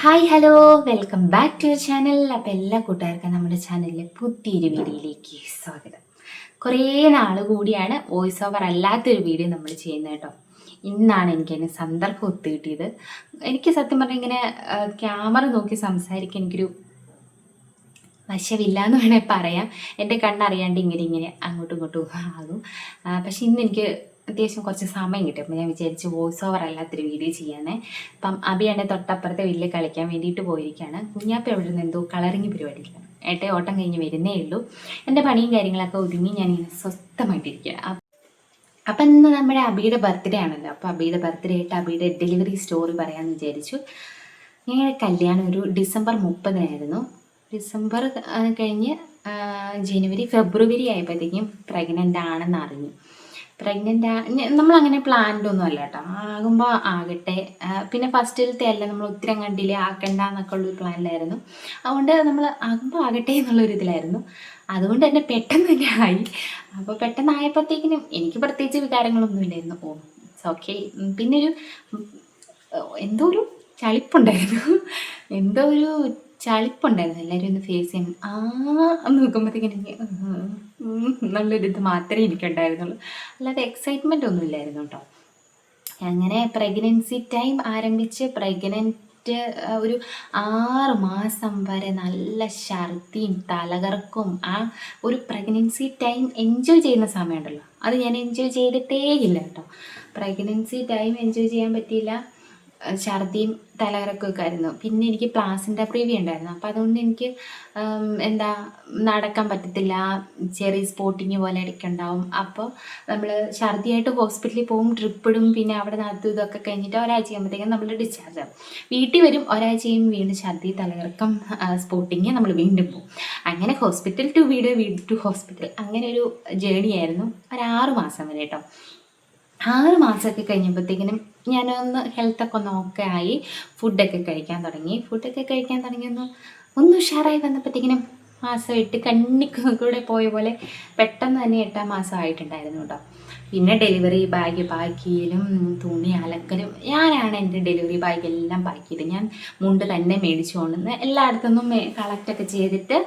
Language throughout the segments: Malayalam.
Hi hello, welcome back to your channel. അപ്പോൾ എല്ലാ കൂട്ടുകാർക്കും നമ്മുടെ ചാനലിലെ പുതിയൊരു വീഡിയോയിലേക്ക് സ്വാഗതം. കുറേ നാൾ കൂടിയാണ് വോയിസ് ഓവർ അല്ലാത്തൊരു വീഡിയോ നമ്മൾ ചെയ്യുന്നത് കേട്ടോ. ഇന്നാണ് എനിക്കതിന് സന്ദർഭം ഒത്തു കിട്ടിയത്. എനിക്ക് സത്യം പറഞ്ഞാൽ ഇങ്ങനെ ക്യാമറ നോക്കി സംസാരിക്കാൻ എനിക്കൊരു വശമില്ല എന്ന് വേണേൽ പറയാം. എൻ്റെ കണ്ണറിയാണ്ട് ഇങ്ങനെ അങ്ങോട്ടും ഇങ്ങോട്ടും ആകും. പക്ഷെ ഇന്ന് എനിക്ക് അത്യാവശ്യം കുറച്ച് സമയം കിട്ടും. അപ്പോൾ ഞാൻ വിചാരിച്ചു വോയിസ് ഓവർ അല്ലാത്തൊരു വീഡിയോ ചെയ്യാനേ. അപ്പം അബിയാണെ തൊട്ടപ്പുറത്തെ വീട്ടിൽ കളിക്കാൻ വേണ്ടിയിട്ട് പോയിരിക്കുകയാണ്. കുഞ്ഞാപ്പ എവിടെ നിന്ന് എന്തോ കളറിങ് പരിപാടിയിലാണ്. ഏട്ടെ ഓട്ടം കഴിഞ്ഞ് വരുന്നേ ഉള്ളൂ. എൻ്റെ പണിയും കാര്യങ്ങളൊക്കെ ഒതുങ്ങി ഞാനിങ്ങനെ സ്വസ്ഥമായിട്ടിരിക്കുകയാണ്. അപ്പം ഇന്ന് നമ്മുടെ അബിയുടെ ബർത്ത്ഡേ ആണല്ലോ. അപ്പോൾ അബിയുടെ ബർത്ത്ഡേ ആയിട്ട് അബിയുടെ ഡെലിവറി സ്റ്റോറി പറയാമെന്ന് വിചാരിച്ചു. ഞങ്ങളുടെ കല്യാണം ഒരു ഡിസംബർ 30 ഡിസംബർ കഴിഞ്ഞ് ജനുവരി ഫെബ്രുവരി ആയപ്പോഴത്തേക്കും പ്രഗ്നൻ്റ് ആണെന്ന് അറിഞ്ഞു. നമ്മളങ്ങനെ പ്ലാൻഡ് ഒന്നും അല്ല കേട്ടോ. ആകുമ്പോൾ ആകട്ടെ, പിന്നെ ഫസ്റ്റിലത്തെ അല്ല നമ്മൾ ഒത്തിരി കണ്ടില്ലേ ആക്കണ്ട എന്നൊക്കെ ഉള്ളൊരു പ്ലാനിലായിരുന്നു. അതുകൊണ്ട് നമ്മൾ ആകുമ്പോൾ ആകട്ടെ എന്നുള്ളൊരു ഇതിലായിരുന്നു. അതുകൊണ്ട് തന്നെ പെട്ടെന്ന് തന്നെ ആയി. അപ്പോൾ പെട്ടെന്ന് ആയപ്പോഴത്തേക്കിനും എനിക്ക് പ്രത്യേകിച്ച് വികാരങ്ങളൊന്നും ഇല്ലായിരുന്നു. It's okay. പിന്നെ എന്തോ ഒരു ചളിപ്പുണ്ടായിരുന്നു. എല്ലാവരും ഒന്ന് ഫേസ് ചെയ്യും എന്ന് നോക്കുമ്പോഴത്തേക്കും എനിക്ക് നല്ലൊരിത് മാത്രമേ എനിക്കുണ്ടായിരുന്നുള്ളൂ. അല്ലാതെ എക്സൈറ്റ്മെൻ്റ് ഒന്നും ഇല്ലായിരുന്നു കേട്ടോ. അങ്ങനെ പ്രഗ്നൻസി ടൈം ആരംഭിച്ച് ഒരു 6 മാസം വരെ നല്ല ഛർദിയും തലകറക്കും. ആ ഒരു പ്രഗ്നൻസി ടൈം എൻജോയ് ചെയ്യുന്ന സമയമുണ്ടല്ലോ, അത് ഞാൻ എൻജോയ് ചെയ്തിട്ടേ ഇല്ല കേട്ടോ. പ്രഗ്നൻസി ടൈം എൻജോയ് ചെയ്യാൻ പറ്റിയില്ല. ഛർദിയും തലകറക്കമൊക്കെ ആയിരുന്നു. പിന്നെ എനിക്ക് പ്ലാസിൻ്റെ പ്രീവി ഉണ്ടായിരുന്നു. അപ്പോൾ അതുകൊണ്ട് എനിക്ക് നടക്കാൻ പറ്റത്തില്ല. ചെറിയ സ്പോട്ടിങ് പോലെ ഇടയ്ക്കുണ്ടാവും. അപ്പോൾ നമ്മൾ ഛർദിയായിട്ട് ഹോസ്പിറ്റലിൽ പോകും, ട്രിപ്പ് ഇടും. പിന്നെ അവിടെ നിന്ന് ഇതൊക്കെ കഴിഞ്ഞിട്ട് ഒരാഴ്ച ആകുമ്പോഴത്തേക്കും നമ്മൾ ഡിസ്ചാർജ് ആകും. വീട്ടിൽ വരും, ഒരാഴ്ചയും വീണ്ടും ഛർദി തലകറക്കം സ്പോട്ടിങ്, നമ്മൾ വീണ്ടും പോകും. അങ്ങനെ ഹോസ്പിറ്റൽ ടു വീട്, വീട് ടു ഹോസ്പിറ്റൽ, അങ്ങനെ ഒരു ജേണി ആയിരുന്നു ഒരു 6 മാസം വരെ കേട്ടോ. 6 മാസമൊക്കെ കഴിഞ്ഞപ്പോഴത്തേക്കിനും ഞാനൊന്ന് ഹെൽത്തൊക്കെ ഒന്ന് ഓക്കെ ആയി. ഫുഡൊക്കെ കഴിക്കാൻ തുടങ്ങി. ഒന്ന് ഉഷാറായി വന്നപ്പോഴത്തേക്കിനും മാസം 8 കണ്ണിക്കൂടെ പോയ പോലെ പെട്ടെന്ന് തന്നെ 8-ാം മാസം ആയിട്ടുണ്ടായിരുന്നു കേട്ടോ. പിന്നെ ഡെലിവറി ബാഗ് പാക്ക് ചെയ്യലും തുണി അലക്കലും, ഞാനാണ് എൻ്റെ ഡെലിവറി ബാഗ് എല്ലാം പാക്ക് ചെയ്ത്. ഞാൻ മുണ്ട് തന്നെ മേടിച്ചു കൊണ്ടുവന്ന് എല്ലായിടത്തുനിന്നും കളക്റ്റൊക്കെ ചെയ്തിട്ട്,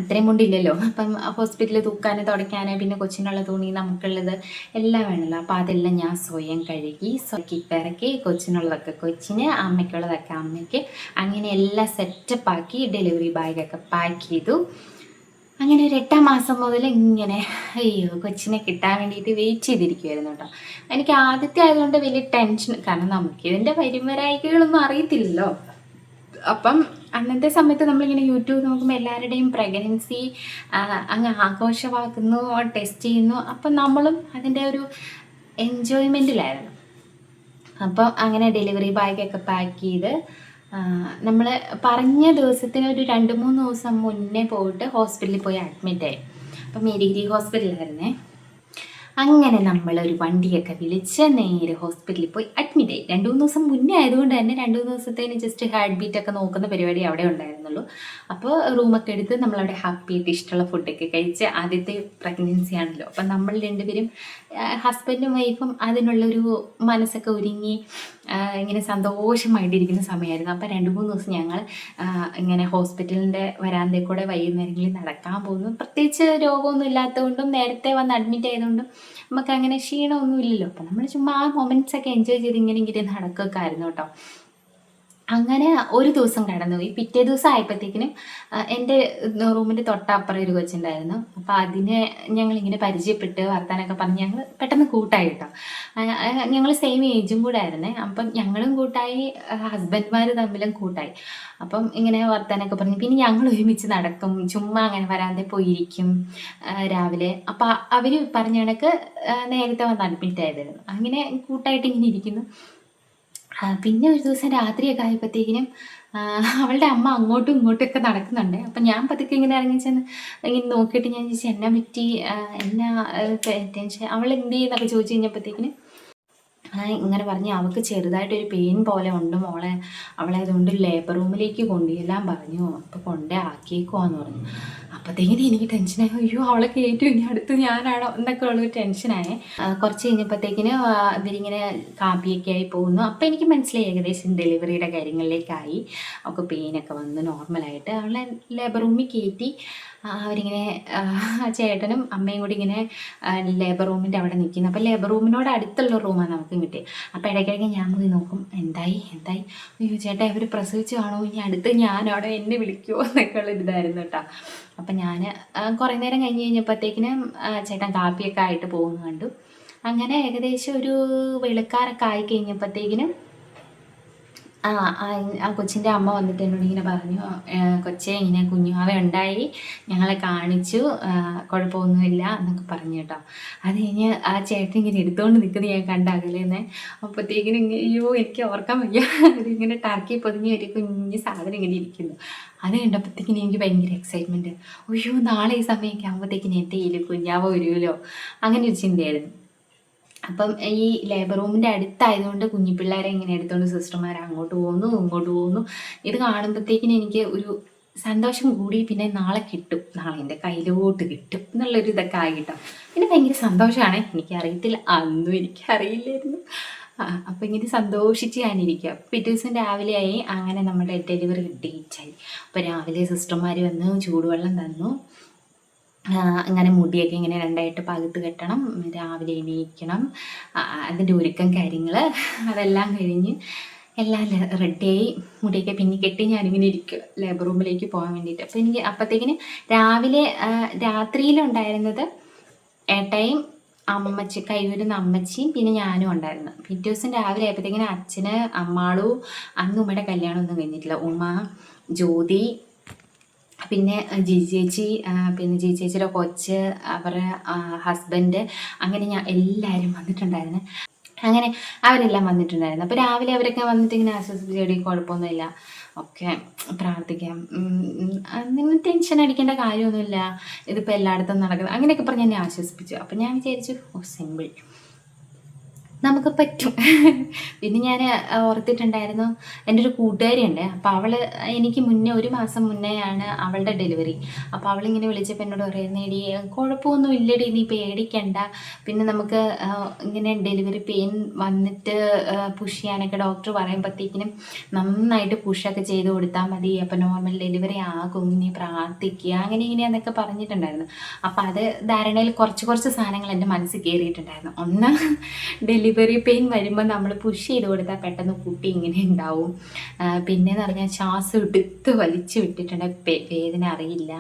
അത്രയും മുണ്ടില്ലല്ലോ. അപ്പം ഹോസ്പിറ്റലിൽ തൂക്കാൻ തുടയ്ക്കാൻ, പിന്നെ കൊച്ചിനുള്ള തുണി നമുക്കുള്ളത് എല്ലാം വേണമല്ലോ. അപ്പോൾ അതെല്ലാം ഞാൻ സ്വയം കഴുകി പിറക്കി, കൊച്ചിനുള്ളതൊക്കെ കൊച്ചിന്, അമ്മയ്ക്കുള്ളതൊക്കെ അമ്മയ്ക്ക്, അങ്ങനെ എല്ലാം സെറ്റപ്പാക്കി ഡെലിവറി ബാഗൊക്കെ പാക്ക് ചെയ്തു. അങ്ങനെ ഒരു 8-ാം മാസം മുതൽ ഇങ്ങനെ കൊച്ചിനെ കിട്ടാൻ വേണ്ടിയിട്ട് വെയിറ്റ് ചെയ്തിരിക്കുമായിരുന്നു കേട്ടോ. എനിക്ക് ആദ്യത്തെ ആയതുകൊണ്ട് വലിയ ടെൻഷൻ, കാരണം നമുക്കിതിൻ്റെ വരുംവരായികളൊന്നും അറിയത്തില്ലല്ലോ. അപ്പം അന്നത്തെ സമയത്ത് നമ്മളിങ്ങനെ യൂട്യൂബ് നോക്കുമ്പോൾ എല്ലാവരുടെയും പ്രഗ്നൻസി അങ്ങ് ആഘോഷമാക്കുന്നു, ടെസ്റ്റ് ചെയ്യുന്നു. അപ്പം നമ്മളും അതിൻ്റെ ഒരു എൻജോയ്മെൻറ്റിലായിരുന്നു. അപ്പോൾ അങ്ങനെ ഡെലിവറി ബാഗൊക്കെ പാക്ക് ചെയ്ത് നമ്മൾ പറഞ്ഞ ദിവസത്തിന് ഒരു 2-3 ദിവസം മുന്നേ പോയിട്ട് ഹോസ്പിറ്റലിൽ പോയി അഡ്മിറ്റായി. അപ്പം മേരിഗിരി ഹോസ്പിറ്റലായിരുന്നേ. അങ്ങനെ നമ്മളൊരു വണ്ടിയൊക്കെ വിളിച്ച് നേരെ ഹോസ്പിറ്റലിൽ പോയി അഡ്മിറ്റായി. 2-3 ദിവസം മുന്നേ ആയതുകൊണ്ട് തന്നെ 2-3 ദിവസത്തേന് ജസ്റ്റ് ഹാർട്ട് ബീറ്റൊക്കെ നോക്കുന്ന പരിപാടി അവിടെ ഉണ്ടായിരുന്നുള്ളൂ. അപ്പോൾ റൂമൊക്കെ എടുത്ത് നമ്മളവിടെ ഹാപ്പിയായിട്ട് ഇഷ്ടമുള്ള ഫുഡൊക്കെ കഴിച്ച്, ആദ്യത്തെ പ്രഗ്നൻസി ആണല്ലോ. അപ്പം നമ്മൾ രണ്ടുപേരും ഹസ്ബൻഡും വൈഫും അതിനുള്ളൊരു മനസ്സൊക്കെ ഒരുങ്ങി ഇങ്ങനെ സന്തോഷമായിട്ടിരിക്കുന്ന സമയമായിരുന്നു. അപ്പോൾ 2-3 ദിവസം ഞങ്ങൾ ഇങ്ങനെ ഹോസ്പിറ്റലിൻ്റെ വരാന്തയിൽ കൂടെ വൈകുന്നേരങ്ങളിൽ നടക്കാൻ പോകുന്നു. പ്രത്യേകിച്ച് രോഗമൊന്നും ഇല്ലാത്തതുകൊണ്ടും നേരത്തെ വന്ന് അഡ്മിറ്റ് ആയതുകൊണ്ടും നമുക്ക് അങ്ങനെ ക്ഷീണമൊന്നും ഇല്ലല്ലോ. അപ്പം നമ്മൾ ചുമ്മാ ആ മൊമെൻറ്റ്സൊക്കെ എൻജോയ് ചെയ്ത് ഇങ്ങനെ നടക്കുകയൊക്കെ ആയിരുന്നു കേട്ടോ. അങ്ങനെ ഒരു ദിവസം കടന്നുപോയി. പിറ്റേ ദിവസം ആയപ്പോഴത്തേക്കിനും എൻ്റെ റൂമിൻ്റെ തൊട്ടപ്പുറം ഒരു കൊച്ചുണ്ടായിരുന്നു. അപ്പോൾ അതിനെ ഞങ്ങളിങ്ങനെ പരിചയപ്പെട്ട് വർത്താനൊക്കെ പറഞ്ഞ് ഞങ്ങൾ പെട്ടെന്ന് കൂട്ടായി കേട്ടോ. ഞങ്ങൾ സെയിം ഏജും കൂടെ ആയിരുന്നേ. അപ്പം ഞങ്ങളും കൂട്ടായി, ഹസ്ബൻഡ്മാർ തമ്മിലും കൂട്ടായി. അപ്പം ഇങ്ങനെ വർത്താനൊക്കെ പറഞ്ഞ് പിന്നെ ഞങ്ങൾ ഒരുമിച്ച് നടക്കും, ചുമ്മാ അങ്ങനെ വരാതെ പോയിരിക്കും രാവിലെ. അപ്പം അവർ പറഞ്ഞ കണക്ക് നേരത്തെ വന്ന് അഡ്മിറ്റ് ആയതായിരുന്നു. അങ്ങനെ കൂട്ടായിട്ട് ഇങ്ങനെ ഇരിക്കുന്നു. പിന്നെ ഒരു ദിവസം രാത്രിയൊക്കെ ആയപ്പോഴത്തേക്കിനും അവളുടെ അമ്മ അങ്ങോട്ടും ഇങ്ങോട്ടുമൊക്കെ നടക്കുന്നുണ്ട്. അപ്പം ഞാൻ പതുക്കെ ഇങ്ങനെ ഇറങ്ങി ചെന്ന് ഇങ്ങനെ നോക്കിയിട്ട് ഞാൻ ചോദിച്ചു, എന്നാ പറ്റി, എന്നാ ടെൻഷൻ, അവൾ എന്ത് ചെയ്യുന്നൊക്കെ ചോദിച്ചു കഴിഞ്ഞപ്പോഴത്തേക്കിനും ഇങ്ങനെ പറഞ്ഞ് അവൾക്ക് ചെറുതായിട്ടൊരു പെയിൻ പോലെ ഉണ്ട് മോളെ, അവളെ അതുകൊണ്ട് ലേബർ റൂമിലേക്ക് കൊണ്ടുചെല്ലാൻ പറഞ്ഞു, അപ്പോൾ കൊണ്ടേ ആക്കിയേക്കുവാന്ന് പറഞ്ഞു. അപ്പോഴത്തേക്കിനും എനിക്ക് ടെൻഷനായി, അയ്യോ അവളെ കയറ്റും ഇനി അടുത്ത് ഞാനാണോ എന്നൊക്കെ ഉള്ളൊരു ടെൻഷനായി. കുറച്ച് കഴിഞ്ഞപ്പോഴത്തേക്കിന് ഇവരിങ്ങനെ കാപ്പിയൊക്കെ ആയി പോകുന്നു. അപ്പോൾ എനിക്ക് മനസ്സിലായി ഏകദേശം ഡെലിവറിയുടെ കാര്യങ്ങളിലേക്കായി. അവൾക്ക് പെയിനൊക്കെ വന്ന് നോർമലായിട്ട് അവളെ ലേബർ റൂമിൽ കയറ്റി. അവരിങ്ങനെ ചേട്ടനും അമ്മയും കൂടി ഇങ്ങനെ ലേബർ റൂമിൻ്റെ അവിടെ നിൽക്കുന്നു. അപ്പോൾ ലേബർ റൂമിനോട് അടുത്തുള്ള റൂമാണ് നമുക്ക് കിട്ടിയത്. അപ്പോൾ ഇടയ്ക്കിടയ്ക്ക് ഞാൻ പോയി നോക്കും, എന്തായി അയ്യോ ചേട്ടാ ഇവർ പ്രസവിച്ച് കാണുമോ, ഇനി അടുത്ത് ഞാനവിടെ എന്നെ വിളിക്കുമോ എന്നൊക്കെ ഉള്ളൊരിതായിരുന്നു കേട്ടോ. അപ്പം ഞാൻ കുറേ നേരം കഴിഞ്ഞപ്പോഴത്തേക്കിനും ചേട്ടൻ കാപ്പിയൊക്കെ ആയിട്ട് പോകുന്നു കണ്ടു. അങ്ങനെ ഏകദേശം ഒരു വെളുക്കാറൊക്കെ ആയി കഴിഞ്ഞപ്പോഴത്തേക്കിനും ആ കൊച്ചിൻ്റെ അമ്മ വന്നിട്ട് എന്നോട് ഇങ്ങനെ പറഞ്ഞു, കൊച്ചെ ഇങ്ങനെ കുഞ്ഞുവാവ ഉണ്ടായി, ഞങ്ങളെ കാണിച്ചു, കുഴപ്പമൊന്നുമില്ല എന്നൊക്കെ പറഞ്ഞു കേട്ടോ. അത് കഴിഞ്ഞ് ആ ചേട്ടൻ ഇങ്ങനെ എടുത്തുകൊണ്ട് നിൽക്കുന്നത് ഞാൻ കണ്ടകലേന്നെ. അപ്പോഴത്തേക്കിനും അയ്യോ എനിക്ക് ഓർക്കാൻ വയ്യ, അതിങ്ങനെ ടർക്കി പൊതിഞ്ഞ് ഒരു കുഞ്ഞ് സാധനം ഇങ്ങനെ ഇരിക്കുന്നു. അത് കണ്ടപ്പോഴത്തേക്കിനും എനിക്ക് ഭയങ്കര എക്സൈറ്റ്മെൻറ്റ്. അയ്യോ നാളെ ഈ സമയമൊക്കെ ആകുമ്പോഴത്തേക്കിനും എൻ്റെ കയ്യിൽ കുഞ്ഞാവ വരുമല്ലോ, അങ്ങനെ ഒരു ചിന്തയായിരുന്നു. അപ്പം ഈ ലേബർ റൂമിൻ്റെ അടുത്തായതുകൊണ്ട് കുഞ്ഞു പിള്ളേരെ ഇങ്ങനെ എടുത്തുകൊണ്ട് സിസ്റ്റർമാർ അങ്ങോട്ട് പോകുന്നു ഇങ്ങോട്ട് പോകുന്നു. ഇത് കാണുമ്പോഴത്തേക്കിനും എനിക്ക് ഒരു സന്തോഷം കൂടി. പിന്നെ നാളെ കിട്ടും, നാളെ എൻ്റെ കയ്യിലോട്ട് കിട്ടും എന്നുള്ളൊരു ഇതൊക്കെ ആയി കേട്ടോ. പിന്നെ ഭയങ്കര സന്തോഷമാണ്. എനിക്കറിയത്തില്ല, അന്നും എനിക്കറിയില്ലായിരുന്നു. അപ്പം ഇങ്ങനെ സന്തോഷിച്ച് ഞാനിരിക്കുക. പിറ്റേ ദിവസം രാവിലെ ആയി. അങ്ങനെ നമ്മുടെ ഡെലിവറി ഡേറ്റായി. അപ്പോൾ രാവിലെ സിസ്റ്റർമാർ വന്ന് ചൂടുവെള്ളം തന്നു. ഇങ്ങനെ മുടിയൊക്കെ ഇങ്ങനെ രണ്ടായിട്ട് പകുത്ത് കെട്ടണം, രാവിലെ എണീക്കണം, അതിൻ്റെ ഒരുക്കം കാര്യങ്ങൾ അതെല്ലാം കഴിഞ്ഞ് എല്ലാം റെഡിയായി. മുടിയൊക്കെ പിന്നെ കെട്ടി ഞാനിങ്ങനെ ഇരിക്കുക ലേബർ റൂമിലേക്ക് പോകാൻ വേണ്ടിയിട്ട്. അപ്പോൾ എനിക്ക് അപ്പോഴത്തേക്കിന് രാവിലെ രാത്രിയിലുണ്ടായിരുന്നത് ഏട്ടായും അമ്മച്ചി കൈവരുന്ന അമ്മച്ചിയും പിന്നെ ഞാനും ഉണ്ടായിരുന്നു. പിറ്റേ ദിവസം രാവിലെ ആയപ്പോഴത്തേക്കിന് അച്ഛന് അമ്മാളും അന്ന് ഉമ്മയുടെ കല്യാണമൊന്നും കഴിഞ്ഞിട്ടില്ല. ഉമ്മ, ജ്യോതി, പിന്നെ ജിജി ചേച്ചി, പിന്നെ ജിജി ചേച്ചിയുടെ കൊച്ച്, അവരുടെ ഹസ്ബൻഡ്, അങ്ങനെ എല്ലാവരും വന്നിട്ടുണ്ടായിരുന്നു. അങ്ങനെ അവരെല്ലാം വന്നിട്ടുണ്ടായിരുന്നു. അപ്പോൾ രാവിലെ അവരൊക്കെ വന്നിട്ട് ഇങ്ങനെ ആശ്വസിപ്പിച്ചേടി കുഴപ്പമൊന്നുമില്ല, ഒക്കെ പ്രാർത്ഥിക്കാം, നിങ്ങൾ ടെൻഷൻ അടിക്കേണ്ട കാര്യമൊന്നുമില്ല, ഇതിപ്പോൾ എല്ലായിടത്തും നടക്കുന്നത്, അങ്ങനെയൊക്കെ പറഞ്ഞ് എന്നെ ആശ്വസിപ്പിച്ചു. അപ്പം ഞാൻ വിചാരിച്ചു സിമ്പിൾ, നമുക്ക് പറ്റും. പിന്നെ ഞാൻ ഓർത്തിട്ടുണ്ടായിരുന്നു, എൻ്റെ ഒരു കൂട്ടുകാരിയുണ്ട്. അപ്പോൾ അവൾ എനിക്ക് മുന്നേ 1 മാസം മുന്നെയാണ് അവളുടെ ഡെലിവറി. അപ്പോൾ അവളിങ്ങനെ വിളിച്ചപ്പോൾ എന്നോട് പറയുന്നത്, എടി കുഴപ്പമൊന്നും ഇല്ലടി, നീ പേടിക്കണ്ട, പിന്നെ നമുക്ക് ഇങ്ങനെ ഡെലിവറി പെയിൻ വന്നിട്ട് പുഷ് ചെയ്യാനൊക്കെ ഡോക്ടർ പറയുമ്പോഴത്തേക്കിനും നന്നായിട്ട് പുഷൊക്കെ ചെയ്ത് കൊടുത്താൽ മതി, അപ്പോൾ നോർമൽ ഡെലിവറി ആകും, നീ പ്രാർത്ഥിക്കുക, അങ്ങനെ ഇങ്ങനെയാന്നൊക്കെ പറഞ്ഞിട്ടുണ്ടായിരുന്നു. അപ്പോൾ അത് ധാരണയിൽ കുറച്ച് സാധനങ്ങൾ എൻ്റെ മനസ്സിൽ കയറിയിട്ടുണ്ടായിരുന്നു. ഒന്ന്, ഡെലിവറി പെയിൻ വരുമ്പോൾ നമ്മൾ പുഷ് ചെയ്ത് കൊടുത്താൽ പെട്ടെന്ന് കുട്ടി ഇങ്ങനെ ഉണ്ടാവും. പിന്നെയെന്ന് പറഞ്ഞാൽ ശ്വാസം എടുത്ത് വലിച്ചു വിട്ടിട്ടുണ്ടെങ്കിൽ വേദന അറിയില്ല.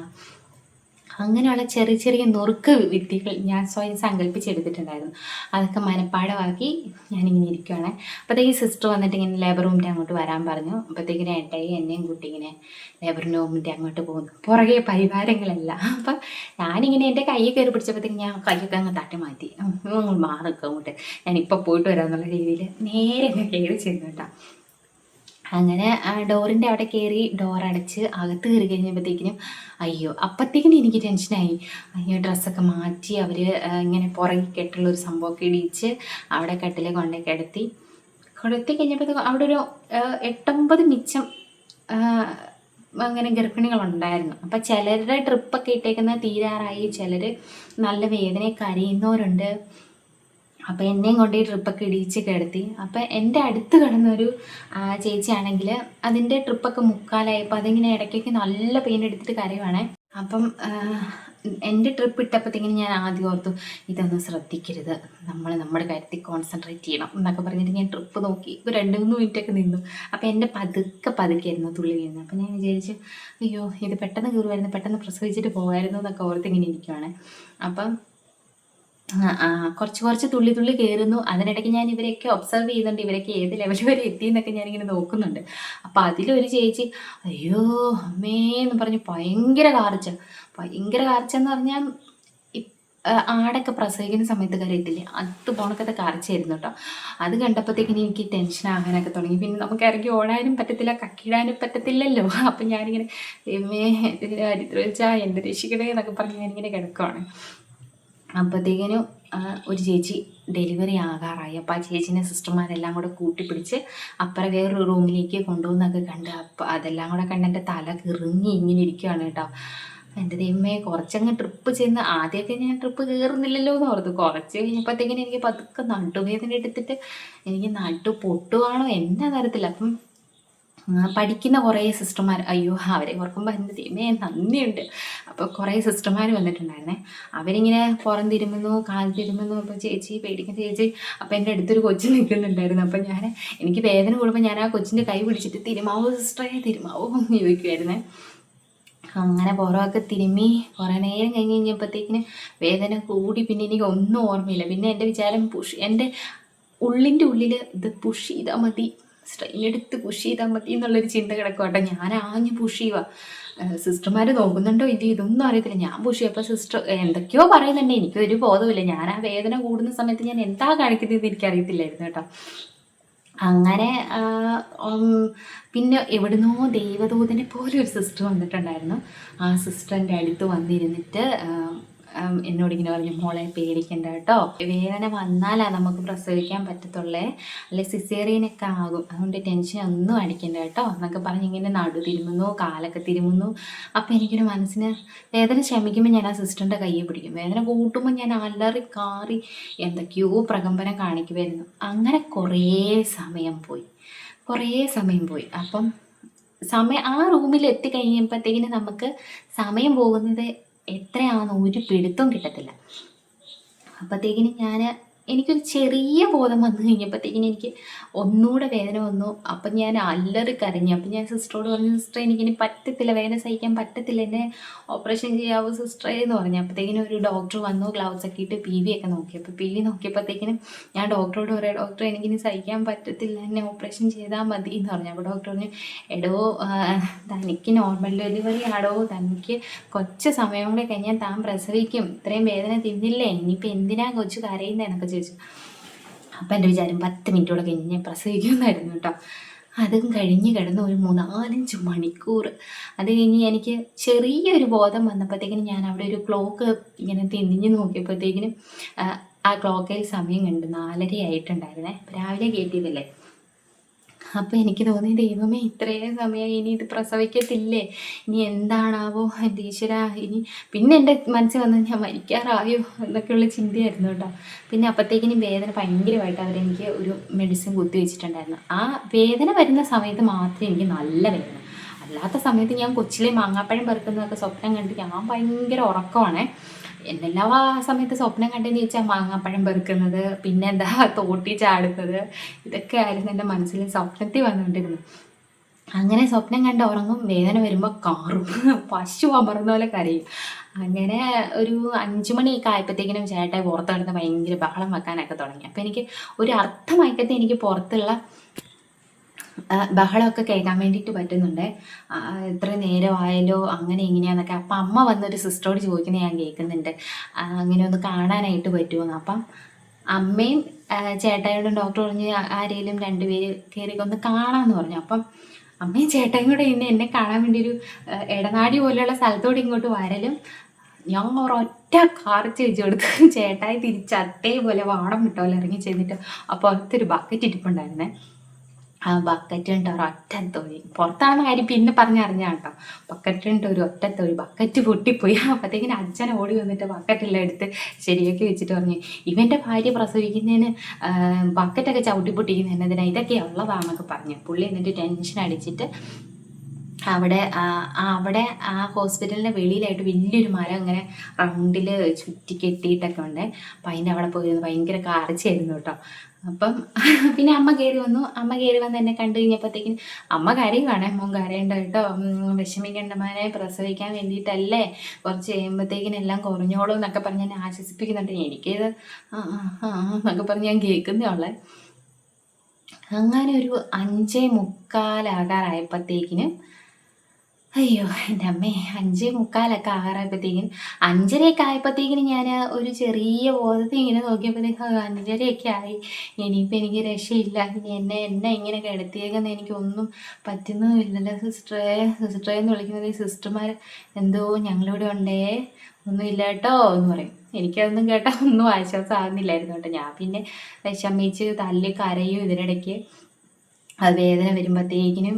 അങ്ങനെയുള്ള ചെറിയ നുറുക്ക് വിദ്യകൾ ഞാൻ സ്വയം സങ്കല്പിച്ചെടുത്തിട്ടുണ്ടായിരുന്നു. അതൊക്കെ മനപ്പാടമാക്കി ഞാനിങ്ങനെ ഇരിക്കുകയാണ്. അപ്പോഴത്തേക്ക് സിസ്റ്റർ വന്നിട്ട് ഇങ്ങനെ ലേബർ റൂമിൻ്റെ അങ്ങോട്ട് വരാൻ പറഞ്ഞു. അപ്പോഴത്തേക്കിനെ ഏട്ടായി എന്നെയും കുട്ടി ഇങ്ങനെ ലേബർ റൂമിൻ്റെ അങ്ങോട്ട് പോകുന്നു, പുറകെ പരിവാരങ്ങളല്ല. അപ്പം ഞാനിങ്ങനെ എൻ്റെ കയ്യിൽ കയറി പിടിച്ചപ്പോഴത്തേക്ക് ഞാൻ കൈയൊക്കെ അങ്ങ് തട്ടി മാറ്റി, മാറൊക്കെ അങ്ങോട്ട്, ഞാനിപ്പോൾ പോയിട്ട് വരാമെന്നുള്ള രീതിയിൽ നേരെ കയറി ചെന്നു കേട്ടോ. അങ്ങനെ ഡോറിൻ്റെ അവിടെ കയറി ഡോർ അടച്ച് അകത്ത് കയറി കഴിഞ്ഞപ്പോഴത്തേക്കിനും അയ്യോ, അപ്പോഴത്തേക്കിനും എനിക്ക് ടെൻഷനായി. അയ്യോ, ഡ്രസ്സൊക്കെ മാറ്റി അവർ ഇങ്ങനെ പുറകെ കെട്ടുള്ളൊരു സംഭവമൊക്കെ ഇടിച്ച് അവിടെ കട്ടിലെ കൊണ്ടേ കിടത്തി കഴിഞ്ഞപ്പോഴത്തേക്കും അവിടെ ഒരു 8-9 മിച്ചം അങ്ങനെ ഗർഭിണികളുണ്ടായിരുന്നു. അപ്പം ചിലരുടെ ട്രിപ്പൊക്കെ ഇട്ടേക്കുന്നത് തീരാറായി, ചിലർ നല്ല വേദനയൊക്കെ കരയുന്നവരുണ്ട്. അപ്പോൾ എന്നെയും കൊണ്ട് ഈ ട്രിപ്പൊക്കെ ഇടിച്ച് കിടത്തി. അപ്പം എൻ്റെ അടുത്ത് കിടന്നൊരു ചേച്ചിയാണെങ്കിൽ അതിൻ്റെ ട്രിപ്പൊക്കെ മുക്കാലായപ്പോൾ അതിങ്ങനെ ഇടയ്ക്കൊക്കെ നല്ല പെയിൻ എടുത്തിട്ട് കരയുവാണേ. അപ്പം എൻ്റെ ട്രിപ്പ് ഇട്ടപ്പോഴത്തേക്കിനും ഞാൻ ആദ്യം ഓർത്തു, ഇതൊന്നും ശ്രദ്ധിക്കരുത്, നമ്മൾ നമ്മുടെ കാര്യത്തിൽ കോൺസെൻട്രേറ്റ് ചെയ്യണം എന്നൊക്കെ പറഞ്ഞിട്ട് ഞാൻ ട്രിപ്പ് നോക്കി. ഒരു 2-3 മിനിറ്റൊക്കെ നിന്നു. അപ്പോൾ എൻ്റെ പതുക്കെയായിരുന്നു തുള്ളി വീഴുന്നത്. അപ്പം ഞാൻ വിചാരിച്ചു, അയ്യോ ഇത് പെട്ടെന്ന് കയറുമായിരുന്നു, പെട്ടെന്ന് പ്രസവിച്ചിട്ട് പോകുമായിരുന്നു എന്നൊക്കെ ഓർത്തിങ്ങനെ ഇരിക്കുവാണ്. അപ്പം കുറച്ച് തുള്ളി കയറുന്നു. അതിനിടയ്ക്ക് ഞാൻ ഇവരെയൊക്കെ ഒബ്സർവ് ചെയ്യുന്നുണ്ട്, ഇവരൊക്കെ ഏത് ലെവൽ വരെ എത്തിയെന്നൊക്കെ ഞാനിങ്ങനെ നോക്കുന്നുണ്ട്. അപ്പോൾ അതിലൊരു ചേച്ചി അയ്യോ അമ്മേ എന്ന് പറഞ്ഞ് ഭയങ്കര കാർച്ചെന്ന് പറഞ്ഞാൽ ആടൊക്കെ പ്രസവിക്കുന്ന സമയത്ത് കരയത്തില്ലേ, അത് പോണക്കത്തെ കാർച്ചയായിരുന്നു കേട്ടോ. അത് കണ്ടപ്പോഴത്തേക്കിനും എനിക്ക് ടെൻഷൻ ആകാനൊക്കെ തുടങ്ങി. പിന്നെ നമുക്ക് ഇറങ്ങി ഓടാനും പറ്റത്തില്ല, കക്കിടാനും പറ്റത്തില്ലല്ലോ. അപ്പം ഞാനിങ്ങനെ വെച്ചാൽ എൻ്റെ രക്ഷിക്കണേ എന്നൊക്കെ പറഞ്ഞ് ഞാനിങ്ങനെ കിടക്കുവാണ്. അപ്പോഴത്തേക്കിനും ഒരു ചേച്ചി ഡെലിവറി ആകാറായി. അപ്പോൾ ആ ചേച്ചീനെ സിസ്റ്റർമാരെല്ലാം കൂടെ കൂട്ടിപ്പിടിച്ച് അപ്പുറം വേറൊരു റൂമിലേക്ക് കൊണ്ടുപോകുന്നൊക്കെ കണ്ട്, അപ്പോൾ അതെല്ലാം കൂടെ കണ്ട് എൻ്റെ തല കിറങ്ങി ഇങ്ങനെ ഇരിക്കുകയാണ് കേട്ടോ. എൻ്റെ ദൈവമേ കുറച്ചങ്ങ് ട്രിപ്പ് ചെന്ന് ആദ്യമൊക്കെ ഞാൻ ട്രിപ്പ് കയറുന്നില്ലല്ലോ എന്ന് ഓർത്തു. കുറച്ച് കഴിഞ്ഞപ്പോഴത്തേക്കിനും എനിക്ക് പതുക്കെ നടുവേദന എടുത്തിട്ട് എനിക്ക് നടു പൊട്ടുവാണോ എന്നാ തരത്തില്ല. അപ്പം പഠിക്കുന്ന കുറേ സിസ്റ്റർമാർ, അയ്യോ അവരെ ഓർക്കുമ്പോൾ എൻ്റെ ദൈവമേ നന്ദിയുണ്ട്. അപ്പോൾ കുറേ സിസ്റ്റർമാർ വന്നിട്ടുണ്ടായിരുന്നേ. അവരിങ്ങനെ പുറം തിരുമുന്നു, കാൽ തിരുമുന്നു. അപ്പോൾ ചേച്ചി പേടിക്കുന്ന ചേച്ചി. അപ്പോൾ എൻ്റെ അടുത്തൊരു കൊച്ചു നിൽക്കുന്നുണ്ടായിരുന്നു. അപ്പം എനിക്ക് വേദന കൂടുമ്പോൾ ഞാൻ ആ കൊച്ചിൻ്റെ കൈ പിടിച്ചിട്ട് തിരുമാവോ സിസ്റ്ററെ തിരുമാവോ എന്ന് ചോദിക്കുമായിരുന്നേ. അങ്ങനെ പുറമൊക്കെ തിരുമ്മി കുറേ നേരം കഴിഞ്ഞപ്പോഴത്തേക്കിന് വേദന കൂടി. പിന്നെ എനിക്ക് ഒന്നും ഓർമ്മയില്ല. പിന്നെ എൻ്റെ വിചാരം എൻ്റെ ഉള്ളിൻ്റെ ഉള്ളിൽ ഇത് പുഷ് ചെയ്താൽ മതി, സ്ട്രെയിൻ എടുത്ത് പുഷ് ചെയ്താൽ മതി എന്നുള്ളൊരു ചിന്ത കിടക്കുവാട്ടെ. ഞാൻ ആഞ്ഞ് പുഷ് ചെയ്യുക. സിസ്റ്റർമാർ നോക്കുന്നുണ്ടോ ഇതൊന്നും അറിയത്തില്ല. ഞാൻ പുഷ് ചെയ്യും. അപ്പോൾ സിസ്റ്റർ എന്തൊക്കെയോ പറയുന്നുണ്ട്, എനിക്കൊരു ബോധമില്ല. ഞാൻ ആ വേദന കൂടുന്ന സമയത്ത് ഞാൻ എന്താ കാണിക്കുന്നത് എനിക്കറിയത്തില്ലായിരുന്നു കേട്ടോ. അങ്ങനെ പിന്നെ എവിടുന്നോ ദൈവദൂതനെ പോലെ ഒരു സിസ്റ്റർ വന്നിട്ടുണ്ടായിരുന്നു. ആ സിസ്റ്ററിൻ്റെ അടുത്ത് വന്നിരുന്നിട്ട് എന്നോടിങ്ങനെ പറഞ്ഞു, മോളെ പേടിക്കണ്ട കേട്ടോ, വേദന വന്നാലാണ് നമുക്ക് പ്രസവിക്കാൻ പറ്റത്തുള്ളേ, അല്ലെ സിസേറിയനൊക്കെ ആകും, അതുകൊണ്ട് ടെൻഷൻ ഒന്നും അടിക്കണ്ട കേട്ടോ എന്നൊക്കെ പറഞ്ഞ് ഇങ്ങനെ നടു തിരുമുന്നു, കാലൊക്കെ തിരുമുന്നു. അപ്പം എനിക്കൊരു മനസ്സിന് വേദന ശമിക്കുമ്പോൾ ഞാൻ ആ സിസ്റ്ററിൻ്റെ കയ്യെ പിടിക്കും, വേദന കൂട്ടുമ്പോൾ ഞാൻ അലറി കാറി എന്തൊക്കെയോ പ്രകമ്പനം കാണിക്കുമായിരുന്നു. അങ്ങനെ കുറേ സമയം പോയി. അപ്പം ആ റൂമിൽ എത്തിക്കഴിഞ്ഞപ്പോഴത്തേക്കിന് നമുക്ക് സമയം പോകുന്നത് എത്രയാണെന്ന് ഒരു പിടുത്തവും കിട്ടത്തില്ല. അപ്പോഴത്തേക്കിന് എനിക്കൊരു ചെറിയ ബോധം വന്നു കഴിഞ്ഞപ്പോഴത്തേക്കിന് എനിക്ക് ഒന്നുകൂടെ വേദന വന്നു. അപ്പം ഞാൻ അല്ലറി കരഞ്ഞു. അപ്പം ഞാൻ സിസ്റ്ററോട് പറഞ്ഞു, സിസ്റ്ററെ എനിക്കിനി പറ്റത്തില്ല, വേദന സഹിക്കാൻ പറ്റത്തില്ല, എന്നെ ഓപ്പറേഷൻ ചെയ്യാവോ സിസ്റ്ററെ എന്ന് പറഞ്ഞു. അപ്പോഴത്തേക്കിനും ഒരു ഡോക്ടർ വന്നു, ഗ്ലൗസ് ഒക്കെ ഇട്ട് PV ഒക്കെ നോക്കി. അപ്പോൾ PV നോക്കിയപ്പോഴത്തേക്കിനും ഞാൻ ഡോക്ടറോട് പറയാം, ഡോക്ടർ എനിക്കിനി സഹിക്കാൻ പറ്റത്തില്ല, എന്നെ ഓപ്പറേഷൻ ചെയ്താൽ മതി എന്ന് പറഞ്ഞു. അപ്പോൾ ഡോക്ടർ പറഞ്ഞു, എടോ തനിക്ക് നോർമൽ ഡെലിവറി ആടോ, തനിക്ക് കുറച്ച് സമയം കൂടെ കഴിഞ്ഞാൽ താൻ പ്രസവിക്കും, ഇത്രയും വേദന തിന്നില്ലേ, ഇനിയിപ്പോൾ എന്തിനാ കൊച്ചു കരയുന്നതെന്നൊക്കെ ചോദിച്ചു. അപ്പം എൻ്റെ വിചാരം 10 മിനിറ്റോടെ കഴിഞ്ഞ് ഞാൻ പ്രസവിക്കുമെന്നായിരുന്നു കേട്ടോ. അതും കഴിഞ്ഞ് കിടന്ന് ഒരു 3-4 മണിക്കൂർ. അത് കഴിഞ്ഞ് എനിക്ക് ചെറിയൊരു ബോധം വന്നപ്പോഴത്തേക്കിനും ഞാൻ അവിടെ ഒരു ക്ലോക്ക് ഇങ്ങനെ തിരിഞ്ഞ് നോക്കിയപ്പോഴത്തേക്കിനും ആ ക്ലോക്കിൽ സമയം കണ്ട് 4:30 ആയിട്ടുണ്ടായിരുന്നേ. രാവിലെ കയറ്റിയതല്ലേ. അപ്പോൾ എനിക്ക് തോന്നി, ദൈവമേ ഇത്രയും സമയം ഇനി ഇത് പ്രസവിക്കത്തില്ലേ, ഇനി എന്താണാവോ എൻ്റെ ഈശ്വര, ഇനി പിന്നെ എൻ്റെ മനസ്സിൽ വന്ന് ഞാൻ മരിക്കാറായോ എന്നൊക്കെയുള്ള ചിന്തയായിരുന്നു കേട്ടോ. പിന്നെ അപ്പോഴത്തേക്കിനും വേദന ഭയങ്കരമായിട്ട് അവരെനിക്ക് ഒരു മെഡിസിൻ കുത്തി വെച്ചിട്ടുണ്ടായിരുന്നു. ആ വേദന വരുന്ന സമയത്ത് മാത്രമേ എനിക്ക് നല്ല വേദന, അല്ലാത്ത സമയത്ത് ഞാൻ കൊച്ചിലെ മാങ്ങാപ്പഴം പെറുക്കുന്നതൊക്കെ സ്വപ്നം കണ്ട് ഞാൻ ഭയങ്കര ഉറക്കമാണേ. എന്തെല്ലാം ആ സമയത്ത് സ്വപ്നം കണ്ടെന്ന് ചോദിച്ചാൽ മാങ്ങാപ്പഴം പെറുക്കുന്നത്, പിന്നെ എന്താ തോട്ടി ചാടുന്നത്, ഇതൊക്കെ ആയിരുന്നു എൻ്റെ മനസ്സിൽ സ്വപ്നത്തിൽ വന്നുകൊണ്ടിരുന്നത്. അങ്ങനെ സ്വപ്നം കണ്ട് ഉറങ്ങും, വേദന വരുമ്പോൾ കാറും, പശു അമർന്ന പോലെ കരയും. അങ്ങനെ ഒരു 5 മണിയൊക്കെ ആയപ്പോഴത്തേക്കിനും ചേട്ടായി പുറത്ത് കിടന്ന് ഭയങ്കര ബഹളം വെക്കാനൊക്കെ തുടങ്ങി. അപ്പോൾ എനിക്ക് ഒരു അർത്ഥമയക്കത്തെ എനിക്ക് പുറത്തുള്ള ബഹളമൊക്കെ കേൾക്കാൻ വേണ്ടിയിട്ട് പറ്റുന്നുണ്ട്. എത്ര നേരമായാലോ അങ്ങനെ ഇങ്ങനെയാന്നൊക്കെ. അപ്പം അമ്മ വന്നൊരു സിസ്റ്ററോട് ചോദിക്കുന്നത് ഞാൻ കേൾക്കുന്നുണ്ട്, അങ്ങനെ ഒന്ന് കാണാനായിട്ട് പറ്റുമെന്ന്. അപ്പം അമ്മയും ചേട്ടായോടും ഡോക്ടർ പറഞ്ഞ് ആരെങ്കിലും 2 പേര് കയറി ഒന്ന് കാണാമെന്ന് പറഞ്ഞു. അപ്പം അമ്മയും ചേട്ടായും കൂടെ എന്നെ കാണാൻ വേണ്ടി ഒരു ഇടനാടി പോലെയുള്ള സ്ഥലത്തോട് ഇങ്ങോട്ട് വരലും ഞാൻ ഒരൊറ്റ കാറിച്ച് വെച്ച് കൊടുത്തു. ചേട്ടായി തിരിച്ച് അതേപോലെ വാടം വിട്ടോലെ ഇറങ്ങി ചെന്നിട്ട് അപ്പോൾ അടുത്തൊരു ബക്കറ്റ് ഇരിപ്പുണ്ടായിരുന്നേ. ആ ബക്കറ്റ് കൊണ്ട് ഒരൊറ്റ തൊഴി, പുറത്താണെന്ന കാര്യം പിന്നെ പറഞ്ഞറിഞ്ഞാൽ കേട്ടോ. ബക്കറ്റ് കൊണ്ട് ഒരു ഒറ്റ തൊഴി, ബക്കറ്റ് പൊട്ടിപ്പോയി. അപ്പോഴത്തേക്കിന് അച്ഛൻ ഓടി വന്നിട്ട് ബക്കറ്റെല്ലാം എടുത്ത് ശരിയാക്കി വെച്ചിട്ട് പറഞ്ഞു, ഇവൻ്റെ ഭാര്യ പ്രസവിക്കുന്നതിന് ബക്കറ്റൊക്കെ ചവിട്ടി പൊട്ടിക്കുന്ന എന്നതിനാ, ഇതൊക്കെ ഉള്ളതാണെന്നൊക്കെ പറഞ്ഞു. പുള്ളി എന്നിട്ട് ടെൻഷൻ അടിച്ചിട്ട് അവിടെ ആ ഹോസ്പിറ്റലിൻ്റെ വെളിയിലായിട്ട് വലിയൊരു മരം ഇങ്ങനെ റൗണ്ടിൽ ചുറ്റി കെട്ടിയിട്ടൊക്കെ ഉണ്ട്. അപ്പം അതിൻ്റെ അവിടെ പോയിരുന്നു ഭയങ്കര കാർച്ചയായിരുന്നു കേട്ടോ. അപ്പം പിന്നെ അമ്മ കയറി വന്ന് എന്നെ കണ്ടു കഴിഞ്ഞപ്പോഴത്തേക്കിന് അമ്മ കരയുവാണേ. മോൻ കരയണ്ട കേട്ടോ, വിഷമിക്കേണ്ട മോനെ, പ്രസവിക്കാൻ വേണ്ടിയിട്ടല്ലേ, കുറച്ച് കഴിയുമ്പോഴത്തേക്കിനെല്ലാം കുറഞ്ഞോളൂ എന്നൊക്കെ പറഞ്ഞ് എന്നെ ആശ്വസിപ്പിക്കുന്നുണ്ട്. എനിക്കിത് എന്നൊക്കെ പറഞ്ഞ് ഞാൻ കേൾക്കുന്നേ ഉള്ളേ. അങ്ങനെ ഒരു 5:45 ആകാറായപ്പോഴത്തേക്കിനും, അയ്യോ എൻ്റെ അമ്മേ, 5:45 ആകാറായപ്പോഴത്തേക്കിനും 5:30 ആയപ്പോഴത്തേക്കിനും ഞാൻ ഒരു ചെറിയ ബോധത്തിൽ ഇങ്ങനെ നോക്കിയപ്പോഴത്തേക്കും 5:30 ആയി. ഇനിയിപ്പോൾ എനിക്ക് രക്ഷയില്ല, ഇനി എന്നെ ഇങ്ങനെ കിടത്തിയേക്കെന്ന് എനിക്കൊന്നും പറ്റുന്നുമില്ലല്ലോ സിസ്റ്ററെ എന്ന് വിളിക്കുന്നത്. ഈ സിസ്റ്റർമാർ എന്തോ ഞങ്ങളിവിടെ ഉണ്ടേ, ഒന്നുമില്ല കേട്ടോ എന്ന് പറയും. എനിക്കതൊന്നും കേട്ടാൽ ഒന്നും ആശ്വാസം ആകുന്നില്ലായിരുന്നു കേട്ടോ. ഞാൻ പിന്നെ വിഷമിച്ച് തല്ലി കരയും. ഇതിനിടയ്ക്ക് അത് വേദന വരുമ്പോഴത്തേക്കിനും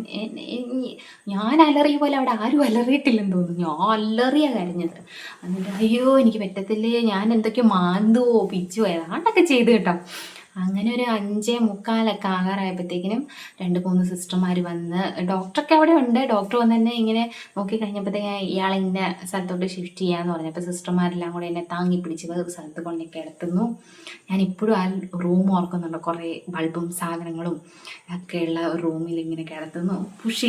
ഞാൻ അലറിയ പോലെ അവിടെ ആരും അലറിയിട്ടില്ലെന്ന് തോന്നുന്നു. ഞാൻ അലറിയാണ് കരഞ്ഞത്. എന്നിട്ട് അയ്യോ എനിക്ക് പറ്റത്തില്ലേ, ഞാൻ എന്തൊക്കെയോ മാന്തുവോ പിച്ചുവോ ഏതാണ്ടൊക്കെ ചെയ്ത് കേട്ടോ. അങ്ങനെ ഒരു 5:45 ആകാറായപ്പോഴത്തേക്കിനും 2-3 സിസ്റ്റർമാർ വന്ന്, ഡോക്ടറൊക്കെ അവിടെ ഉണ്ട്. ഡോക്ടർ വന്ന് തന്നെ ഇങ്ങനെ നോക്കി കഴിഞ്ഞപ്പോഴത്തേക്കും ഇയാളെ ഇന്ന സ്ഥലത്തോട്ട് ഷിഫ്റ്റ് ചെയ്യാന്ന് പറഞ്ഞപ്പോൾ സിസ്റ്റർമാരെല്ലാം കൂടെ എന്നെ താങ്ങി പിടിച്ച് വേറെ സ്ഥലത്ത് കൊണ്ട് കിടത്തുന്നു. ഞാനിപ്പോഴും ആ റൂം ഓർക്കുന്നുണ്ട്. കുറേ ബൾബും സാധനങ്ങളും ഒക്കെയുള്ള റൂമിൽ ഇങ്ങനെ കിടത്തുന്നു. പുഷ്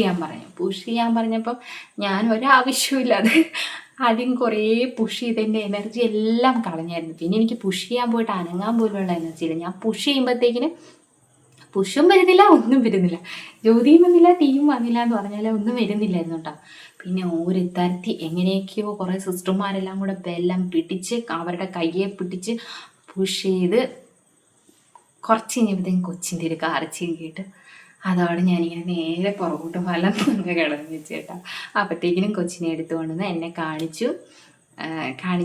ചെയ്യാൻ പറഞ്ഞപ്പം ഞാൻ ഒരാവശ്യമില്ലാതെ ആദ്യം കുറേ പുഷ് ചെയ്തതിൻ്റെ എനർജി എല്ലാം കളഞ്ഞായിരുന്നു. പിന്നെ എനിക്ക് പുഷ് ചെയ്യാൻ പോയിട്ട് അനങ്ങാൻ പോലുള്ള എനർജി ഇല്ല. ഞാൻ പുഷ് ചെയ്യുമ്പോഴത്തേക്കിനും പുഷും വരുന്നില്ല, ഒന്നും വരുന്നില്ല. ജ്യോതിയും വന്നില്ല, തീയും വന്നില്ല എന്ന് പറഞ്ഞാൽ ഒന്നും വരുന്നില്ലായിരുന്നു കേട്ടോ. പിന്നെ ഓരോരുത്തരത്തി എങ്ങനെയൊക്കെയോ കുറേ സിസ്റ്റർമാരെല്ലാം കൂടെ ബെല്ലം പിടിച്ച് അവരുടെ കയ്യെ പിടിച്ച് പുഷ് ചെയ്ത് കുറച്ച് കഴിഞ്ഞപ്പോഴത്തേക്കും കൊച്ചിൻ്റെ ഒരു കരച്ചിൽ കേട്ട് അതോടെ ഞാനിങ്ങനെ നേരെ പുറകോട്ട് വലന്നൊക്കെ കിടന്ന് വെച്ചേട്ടാ. അപ്പോഴത്തേക്കിനും കൊച്ചിനെ എടുത്തുകൊണ്ടുവന്ന് എന്നെ കാണിച്ചു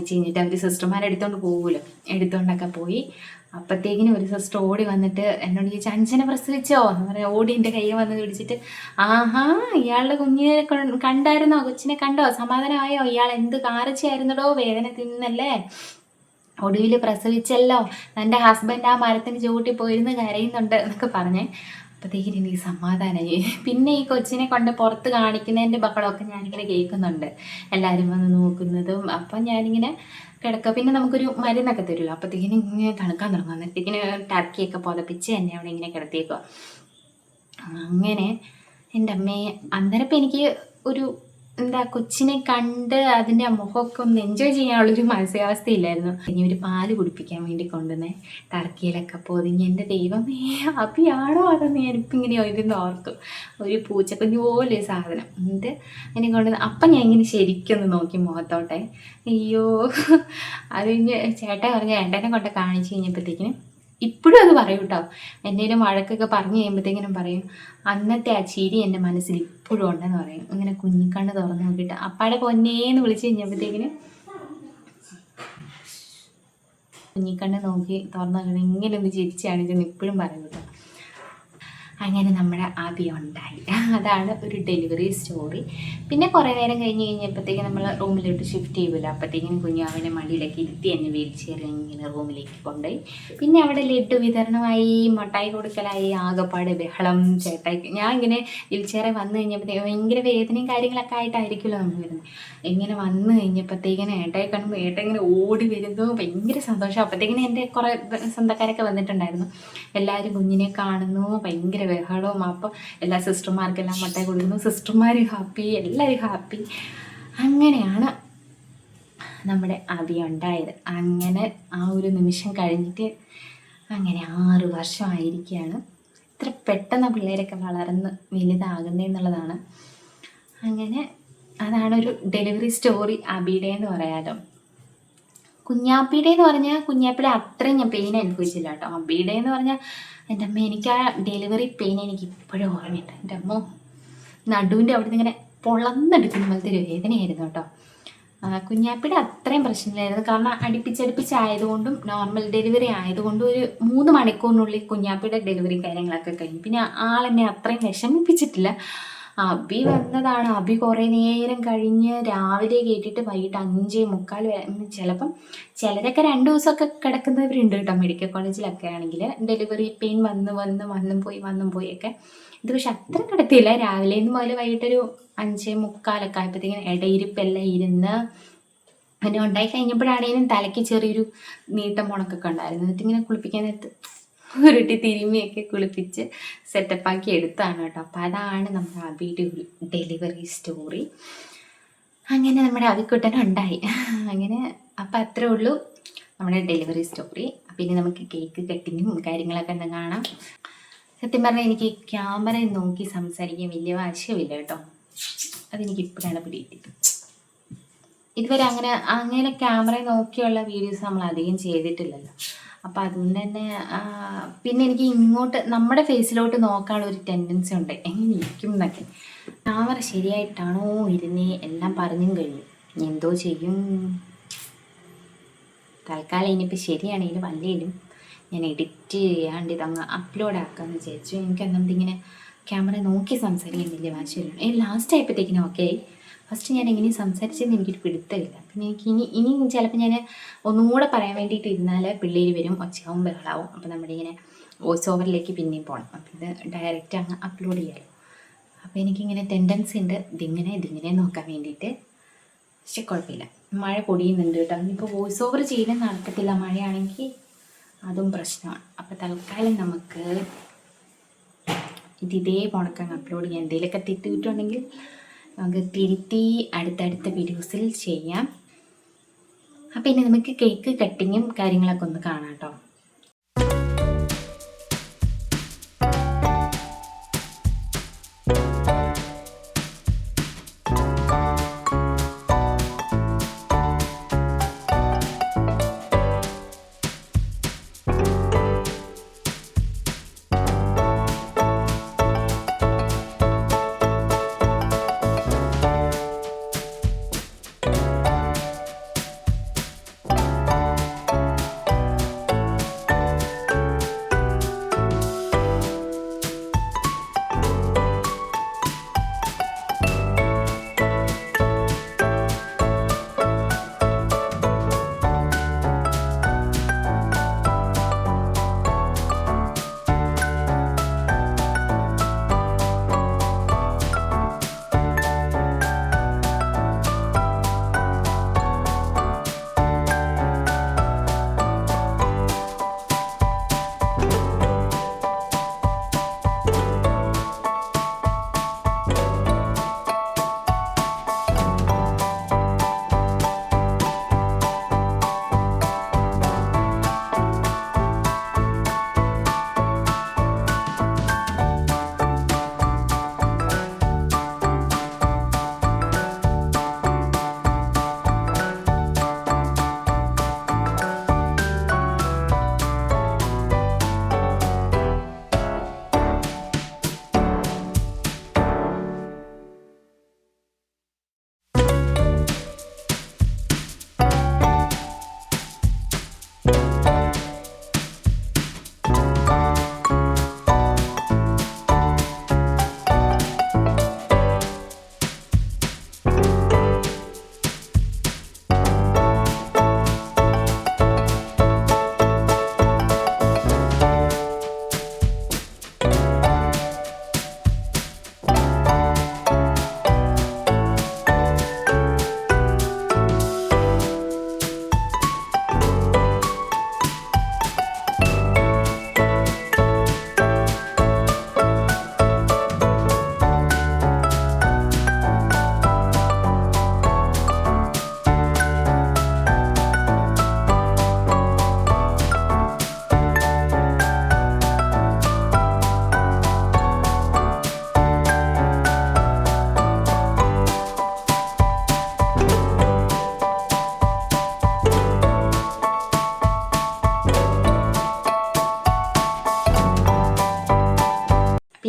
കഴിഞ്ഞിട്ട് അവർ സിസ്റ്റർമാരെ എടുത്തുകൊണ്ട് പോകുമല്ലോ, എടുത്തുകൊണ്ടൊക്കെ പോയി. അപ്പോഴത്തേക്കിനും ഒരു സിസ്റ്റർ ഓടി വന്നിട്ട് എന്നോട് ചോദിച്ചു, അഞ്ജന പ്രസവിച്ചോ എന്ന് പറയാം. ഓടി എൻ്റെ കയ്യെ വന്ന് പിടിച്ചിട്ട്, ആഹാ ഇയാളുടെ കുഞ്ഞിനെ കണ്ടായിരുന്നോ, കൊച്ചിനെ കണ്ടോ, സമാധാനമായോ, ഇയാൾ എന്ത് കാരച്ചായിരുന്നടോ, വേദന തിന്നല്ലേ, ഒടുവിൽ പ്രസവിച്ചല്ലോ, എൻ്റെ ഹസ്ബൻഡ് ആ മരത്തിന് ചൂട്ടി പോയിരുന്ന് കരയുന്നുണ്ട് എന്നൊക്കെ പറഞ്ഞേ. അപ്പോഴത്തേക്കിനും എനിക്ക് സമാധാനമായി. പിന്നെ ഈ കൊച്ചിനെ കൊണ്ട് പുറത്ത് കാണിക്കുന്നതിൻ്റെ ബഹളമൊക്കെ ഞാനിങ്ങനെ കേൾക്കുന്നുണ്ട്, എല്ലാവരും വന്ന് നോക്കുന്നതും. അപ്പം ഞാനിങ്ങനെ കിടക്കുക. പിന്നെ നമുക്കൊരു മരുന്നൊക്കെ തരുമല്ലോ, അപ്പോഴത്തേക്കിനും ഇങ്ങനെ തണുക്കാൻ തുടങ്ങും. എന്നിട്ടിങ്ങനെ ടർക്കിയൊക്കെ പുതപ്പിച്ച് എന്നെ അവിടെ ഇങ്ങനെ കിടത്തിയേക്കുക. അങ്ങനെ എൻ്റെ അമ്മയെ അന്നേരപ്പം എനിക്ക് ഒരു കൊച്ചിനെ കണ്ട് അതിൻ്റെ ആ മുഖമൊക്കെ ഒന്ന് എൻജോയ് ചെയ്യാനുള്ളൊരു മാനസികാവസ്ഥയില്ലായിരുന്നു. ഇനി ഒരു പാല് കുടിപ്പിക്കാൻ വേണ്ടി കൊണ്ടുവന്നേ ടർക്കിയിലൊക്കെ പൊതിഞ്ഞ്. എൻ്റെ ദൈവമേ അപ്പിയാണോ അതെന്ന് ഞാനിപ്പോൾ ഇങ്ങനെ ഇരുന്ന് ഓർത്തു. ഒരു പൂച്ചക്കുഞ്ഞു പോലെ സാധനം. എന്നിട്ട് എന്നെ കൊണ്ടുവന്ന് അപ്പം ഞാൻ ഇങ്ങനെ ശരിക്കൊന്ന് നോക്കി മുഖത്തോട്ടെ. അയ്യോ അത് കഴിഞ്ഞ് ചേട്ടൻ പറഞ്ഞ ഏട്ടനെ കൊണ്ട് കാണിച്ച് കഴിഞ്ഞപ്പോഴത്തേക്കിനും ഇപ്പോഴും അത് പറയും കേട്ടോ. എന്തെങ്കിലും വഴക്കൊക്കെ പറഞ്ഞു കഴിയുമ്പോഴത്തേക്കിനും പറയും, അന്നത്തെ ആ ചിരി എൻ്റെ മനസ്സിൽ ഇപ്പോഴും ഉണ്ടെന്ന് പറയും. ഇങ്ങനെ കുഞ്ഞിക്കണ്ണ് തുറന്ന് നോക്കിയിട്ട് അപ്പാടെ പൊന്നേന്ന് വിളിച്ച് കഴിഞ്ഞപ്പോഴത്തേക്കിനും കുഞ്ഞിക്കണ്ണ് നോക്കി തുറന്ന് നോക്കി ഇങ്ങനെ ഒന്ന് ചിരിച്ച് കാണിച്ചെന്ന് ഇപ്പോഴും പറയും കേട്ടോ. അങ്ങനെ നമ്മുടെ ആബി ഉണ്ടായി. അതാണ് ഒരു ഡെലിവറി സ്റ്റോറി. പിന്നെ കുറേ നേരം കഴിഞ്ഞപ്പോഴത്തേക്കും നമ്മൾ റൂമിലോട്ട് ഷിഫ്റ്റ് ചെയ്യുമല്ലോ, അപ്പോഴത്തേക്കും കുഞ്ഞാവിനെ മടിയിലൊക്കെ ഇരുത്തി എന്നെ വീൽചെയറിൽ ഇങ്ങനെ റൂമിലേക്ക് കൊണ്ടുപോയി. പിന്നെ അവിടെ ലഡ്ഡു വിതരണമായി, മിഠായി കൊടുക്കലായി, ആകെപ്പാട് ബഹളം. ചേട്ടായി ഞാൻ ഇങ്ങനെ വീൽചെയറിൽ വന്നു കഴിഞ്ഞപ്പോഴത്തേക്കും ഭയങ്കര വേദനയും കാര്യങ്ങളൊക്കെ ആയിട്ടായിരിക്കുമല്ലോ നമ്മൾ വരുന്നത്. ഇങ്ങനെ വന്നു കഴിഞ്ഞപ്പോഴത്തേക്കിനും ഏട്ടായി കാണുമ്പോൾ ഏട്ട ഇങ്ങനെ ഓടി വരുന്നു, ഭയങ്കര സന്തോഷം. അപ്പോഴത്തേക്കിനും എൻ്റെ കുറേ സ്വന്തക്കാരൊക്കെ വന്നിട്ടുണ്ടായിരുന്നു. എല്ലാവരും കുഞ്ഞിനെ കാണുന്നു, ഭയങ്കര ബഹളവും. അപ്പം എല്ലാ സിസ്റ്റർമാർക്കെല്ലാം മുട്ടായി കൊടുക്കുന്നു, സിസ്റ്റർമാർ ഹാപ്പി, എല്ലാവരും ഹാപ്പി. അങ്ങനെയാണ് നമ്മുടെ അബി ഉണ്ടായത്. അങ്ങനെ ആ ഒരു നിമിഷം കഴിഞ്ഞിട്ട് അങ്ങനെ 6 വർഷമായിരിക്കുകയാണ്. ഇത്ര പെട്ടെന്ന് പിള്ളേരൊക്കെ വളർന്ന് വലുതാകുന്നതെന്നുള്ളതാണ്. അങ്ങനെ അതാണൊരു ഡെലിവറി സ്റ്റോറി അബിയുടെ എന്ന് പറയാലോ. കുഞ്ഞാപ്പിയുടെ എന്ന് പറഞ്ഞാൽ കുഞ്ഞാപ്പിയുടെ അത്രയും ഞാൻ പെയിൻ അനുഭവിച്ചില്ല കേട്ടോ. അബിയുടെ എന്ന് പറഞ്ഞാൽ എൻ്റെ അമ്മ, എനിക്ക് ആ ഡെലിവറി പെയിൻ എനിക്ക് ഇപ്പോഴും ഓർമ്മയുണ്ട്. എൻ്റെ അമ്മ നടുവിൻ്റെ അവിടെ നിന്ന് ഇങ്ങനെ പൊളന്നെടുക്കുന്ന പോലത്തെ ഒരു വേദനയായിരുന്നു കേട്ടോ. കുഞ്ഞാപ്പിയുടെ അത്രയും പ്രശ്നമില്ലായിരുന്നു. കാരണം അടുപ്പിച്ചടുപ്പിച്ചായതുകൊണ്ടും നോർമൽ ഡെലിവറി ആയതുകൊണ്ടും ഒരു 3 മണിക്കൂറിനുള്ളിൽ കുഞ്ഞാപ്പിയുടെ ഡെലിവറി കാര്യങ്ങളൊക്കെ കഴിഞ്ഞു. പിന്നെ ആളെന്നെ അത്രയും വിഷമിപ്പിച്ചിട്ടില്ല. അബി വന്നതാണ്. അബി കുറേ നേരം കഴിഞ്ഞ് രാവിലെ കേട്ടിട്ട് വൈകിട്ട് 5:45 ചിലപ്പം ചിലരൊക്കെ 2 ദിവസമൊക്കെ കിടക്കുന്നവരുണ്ട് കേട്ടോ. മെഡിക്കൽ കോളേജിലൊക്കെ ആണെങ്കിൽ ഡെലിവറി പെയിൻ വന്നും പോയി ഒക്കെ. ഇത് പക്ഷെ അത്ര കിടത്തിയില്ല. രാവിലെ മുതൽ വൈകിട്ടൊരു 5:45 ആയപ്പോഴത്തേക്കും ഇടയിരിപ്പെല്ലാം ഇരുന്ന് പിന്നെ ഉണ്ടായി കഴിഞ്ഞപ്പോഴാണെങ്കിലും തലയ്ക്ക് ചെറിയൊരു നീട്ടം മുണക്കൊക്കെ ഉണ്ടായിരുന്നു. എന്നിട്ട് ഇങ്ങനെ കുളിപ്പിക്കാൻ നേരത്ത് ഉരുട്ടി തിരുമ്മിയൊക്കെ കുളിപ്പിച്ച് സെറ്റപ്പാക്കി എടുത്താണ് കേട്ടോ. അപ്പോൾ അതാണ് നമ്മുടെ അബിയുടെ ഒരു ഡെലിവറി സ്റ്റോറി. അങ്ങനെ നമ്മുടെ അബിക്കുട്ടനുണ്ടായി. അങ്ങനെ അപ്പം അത്രേ ഉള്ളൂ നമ്മുടെ ഡെലിവറി സ്റ്റോറി. പിന്നെ നമുക്ക് കേക്ക് കട്ടിങ്ങും കാര്യങ്ങളൊക്കെ ഒന്ന് കാണാം. സത്യം പറഞ്ഞാൽ എനിക്ക് ക്യാമറയിൽ നോക്കി സംസാരിക്കാൻ വലിയ വാശിയമില്ല കേട്ടോ. അതെനിക്ക് ഇപ്പോഴാണ് പിടിയിട്ടത്. ഇതുവരെ അങ്ങനെ ക്യാമറയിൽ നോക്കിയുള്ള വീഡിയോസ് നമ്മൾ അധികം ചെയ്തിട്ടില്ലല്ലോ. അപ്പം അതുകൊണ്ട് തന്നെ പിന്നെ എനിക്ക് ഇങ്ങോട്ട് നമ്മുടെ ഫേസിലോട്ട് നോക്കാനുള്ള ഒരു ടെൻഡൻസി ഉണ്ട്, എങ്ങനെ ഇരിക്കും എന്നൊക്കെ. ക്യാമറ ശരിയായിട്ടാണോ ഇരുന്നേ എല്ലാം പറഞ്ഞും കഴിഞ്ഞു. എന്തോ ചെയ്യും. തൽക്കാലം ഇനിയിപ്പോൾ ശരിയാണെങ്കിലും അല്ലെങ്കിലും ഞാൻ എഡിറ്റ് ചെയ്യാണ്ട് ഇതങ്ങ് അപ്ലോഡ് ആക്കാമെന്ന് വിചാരിച്ചു. എനിക്ക് എന്നിട്ട് ഇങ്ങനെ ക്യാമറ നോക്കി സംസാരിക്കാൻ വലിയ വാശിയില്ല. ലാസ്റ്റ് ആയപ്പോഴത്തേക്കിനും ഓക്കെ ആയി. ഫസ്റ്റ് ഞാൻ എങ്ങനെയും സംസാരിച്ചെന്ന് എനിക്കൊരു പിടുത്തമില്ല. പിന്നെ എനിക്ക് ഇനിയും ചിലപ്പോൾ ഞാൻ ഒന്നും കൂടെ പറയാൻ വേണ്ടിയിട്ട് ഇരുന്നാൽ പിള്ളേർ വരും, ഒച്ചയാവും, ബഹളാവും. അപ്പോൾ നമ്മുടെ ഇങ്ങനെ വോയിസ് ഓവറിലേക്ക് പിന്നെയും പോകണം. അപ്പോൾ ഇത് ഡയറക്റ്റ് അങ്ങ് അപ്ലോഡ് ചെയ്യാമല്ലോ. അപ്പോൾ എനിക്കിങ്ങനെ ടെൻഡൻസി ഉണ്ട് ഇതിങ്ങനെ നോക്കാൻ വേണ്ടിയിട്ട്. പക്ഷെ കുഴപ്പമില്ല, മഴ പൊടിയുന്നുണ്ട് കേട്ടോ. ഇനിയിപ്പോൾ വോയിസ് ഓവർ ചെയ്യാൻ നടക്കത്തില്ല, മഴയാണെങ്കിൽ അതും പ്രശ്നമാണ്. അപ്പോൾ തൽക്കാലം നമുക്ക് ഇതേ പോണക്കങ്ങ് അപ്ലോഡ് ചെയ്യാം. എന്തെങ്കിലുമൊക്കെ തെറ്റിയിട്ടുണ്ടെങ്കിൽ നമുക്ക് തിരുത്തി അടുത്തടുത്ത വീഡിയോസിൽ ചെയ്യാം. അപ്പോൾ ഇനി നമുക്ക് കേക്ക് കട്ടിങ്ങും കാര്യങ്ങളൊക്കെ ഒന്ന് കാണാം കേട്ടോ.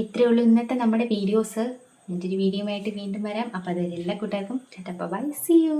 ഇത്രയേ ഉള്ളൂ ഇന്നത്തെ നമ്മുടെ വീഡിയോസ്. മറ്റൊരു വീഡിയോയുമായിട്ട് വീണ്ടും വരാം. അപ്പോൾ അതുവരെ എല്ലാ കൂട്ടുകാർക്കും ടാറ്റാ ബൈ, സീ യു.